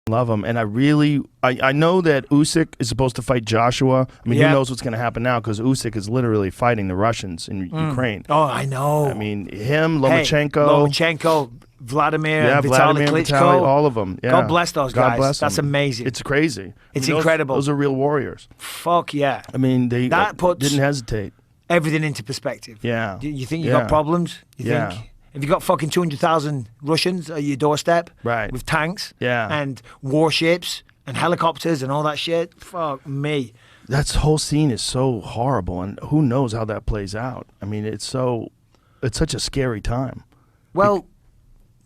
Love him. And I know that Usyk is supposed to fight Joshua. I mean, who knows what's going to happen now, because Usyk is literally fighting the Russians in Ukraine. Oh, I know. I mean, him, Lomachenko. Vladimir, Vladimir, Klitschko. Vitaly, all of them. Yeah. God bless those guys. God bless That's them. amazing. It's crazy. It's incredible. Those are real warriors. Fuck yeah. I mean, they puts didn't hesitate. everything into perspective. Yeah. You think you got problems? You think? If you got fucking 200,000 Russians at your doorstep, right, with tanks, yeah, and warships and helicopters and all that shit, fuck me. That whole scene is so horrible, and who knows how that plays out. I mean, it's such a scary time. Well,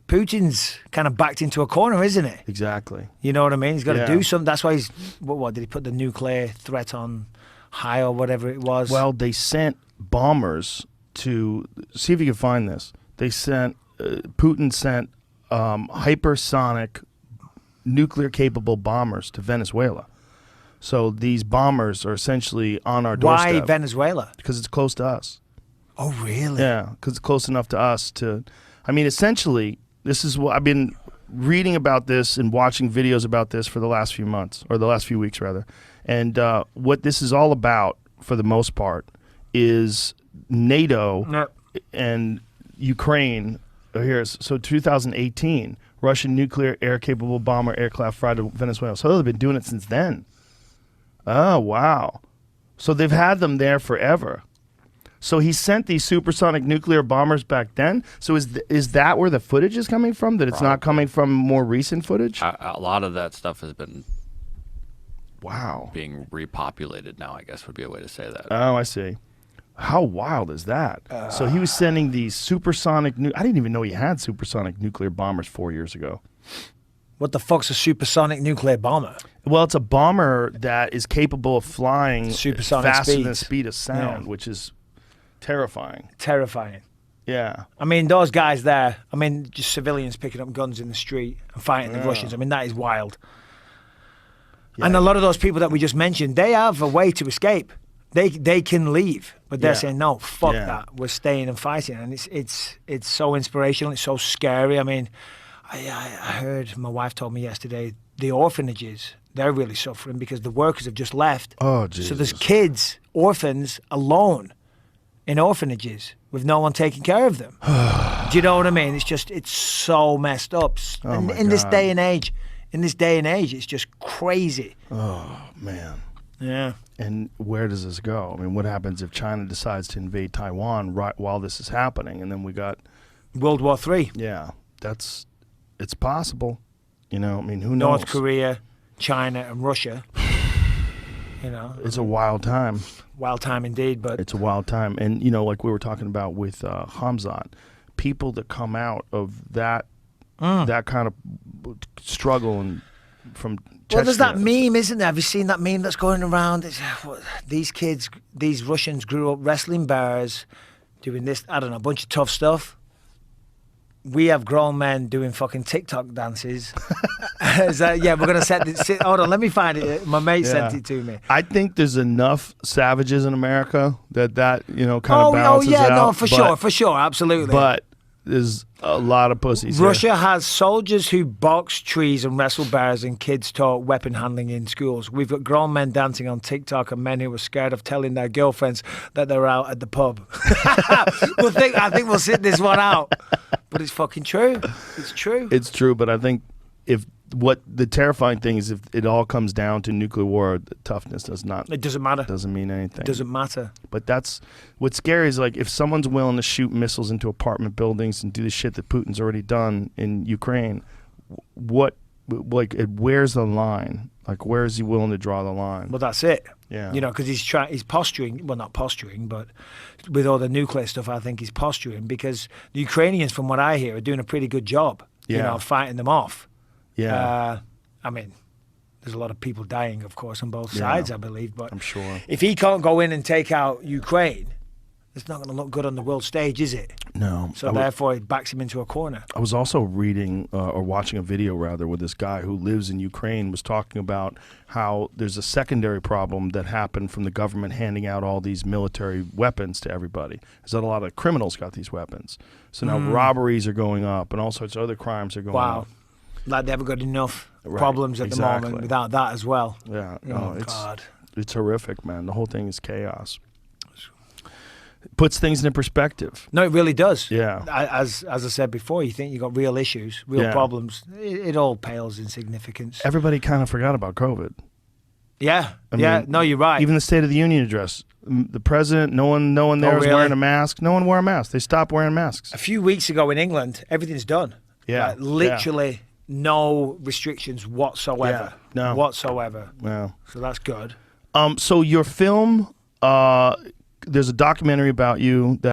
Putin's kind of backed into a corner, isn't it? Exactly. You know what I mean? He's got to do something. That's why he's, what did he put the nuclear threat on high or whatever it was? Well, they sent bombers to, see if you can find this. They sent, Putin sent hypersonic nuclear-capable bombers to Venezuela. So these bombers are essentially on our doorstep. Why Venezuela? Because it's close to us. Oh, really? Yeah, because it's close enough to us to, I mean, essentially, this is what I've been reading about this and watching videos about this for the last few months, or the last few weeks, rather. And what this is all about, for the most part, is NATO and Ukraine. So 2018, Russian nuclear air-capable bomber aircraft fried to Venezuela. So they've been doing it since then. Oh, wow. So they've had them there forever. So he sent these supersonic nuclear bombers back then. So is that where the footage is coming from? That it's not coming from more recent footage? A lot of that stuff has been being repopulated now, I guess would be a way to say that. Oh, I see. How wild is that? So he was sending these supersonic... I didn't even know he had supersonic nuclear bombers 4 years ago. What the fuck's a supersonic nuclear bomber? Well, it's a bomber that is capable of flying supersonic faster speeds. than the speed of sound, which is terrifying. Terrifying. Yeah. I mean, those guys there, I mean, just civilians picking up guns in the street and fighting the Russians. I mean, that is wild. Yeah. And a lot of those people that we just mentioned, they have a way to escape. They can leave, but they're saying, no, fuck that. We're staying and fighting. And it's so inspirational. It's so scary. I mean, I heard, my wife told me yesterday, the orphanages, they're really suffering because the workers have just left. Oh, Jesus. So there's kids, orphans, alone in orphanages with no one taking care of them. Do you know what I mean? It's so messed up. In this day and age, it's just crazy. Oh, man. Yeah. And where does this go? I mean, what happens if China decides to invade Taiwan right while this is happening? And then we got World War III. Yeah, it's possible. You know, I mean, who knows? North Korea, China, and Russia. You know, it's a wild time. Wild time indeed, but it's a wild time. And you know, like we were talking about with Hamzat, people that come out of that kind of struggle and from Chechnya. Well, there's that meme, isn't there? Have you seen that meme that's going around? These kids, these Russians grew up wrestling bears, doing this, I don't know, a bunch of tough stuff. We have grown men doing fucking TikTok dances. We're going to set this. Hold on, let me find it. My mate sent it to me. I think there's enough savages in America that you know, kind of balances out. No, for sure, absolutely. But there's a lot of pussies Russia has soldiers who box trees and wrestle bears, and kids taught weapon handling in schools. We've got grown men dancing on TikTok and men who are scared of telling their girlfriends that they're out at the pub. I think we'll sit this one out. But it's fucking true. It's true. It's true, but I think what the terrifying thing is, if it all comes down to nuclear war, the toughness does not. It doesn't matter. Doesn't mean anything. It doesn't matter. But that's what's scary is, like, if someone's willing to shoot missiles into apartment buildings and do the shit that Putin's already done in Ukraine, where's the line? Like, where is he willing to draw the line? Well, that's it. Yeah. You know, because he's posturing. Well, not posturing, but with all the nuclear stuff, I think he's posturing because the Ukrainians, from what I hear, are doing a pretty good job. Yeah. You know, fighting them off. Yeah. I mean, there's a lot of people dying, of course, on both sides, I believe. But I'm sure. If he can't go in and take out Ukraine, it's not going to look good on the world stage, is it? No. So therefore, it backs him into a corner. I was also reading or watching a video, rather, where this guy who lives in Ukraine was talking about how there's a secondary problem that happened from the government handing out all these military weapons to everybody. Is that a lot of criminals got these weapons. So now robberies are going up and all sorts of other crimes are going up. Like they haven't got enough problems at the exactly. moment without that as well. Yeah, Oh, it's God. it's horrific, man. The whole thing is chaos. It puts things into perspective. No, it really does. Yeah. As I said before, you think you've got real issues, real Yeah. problems. It all pales in significance. Everybody kind of forgot about COVID. Yeah, I yeah. mean, No, you're right. Even the State of the Union address, the president, no one there was really? wearing a mask. No one wore a mask. They stopped wearing masks. a few weeks ago in England, everything's done. Yeah, Like, literally no restrictions whatsoever. Yeah, no. Whatsoever. Yeah. So that's good. So your film, there's a documentary about you that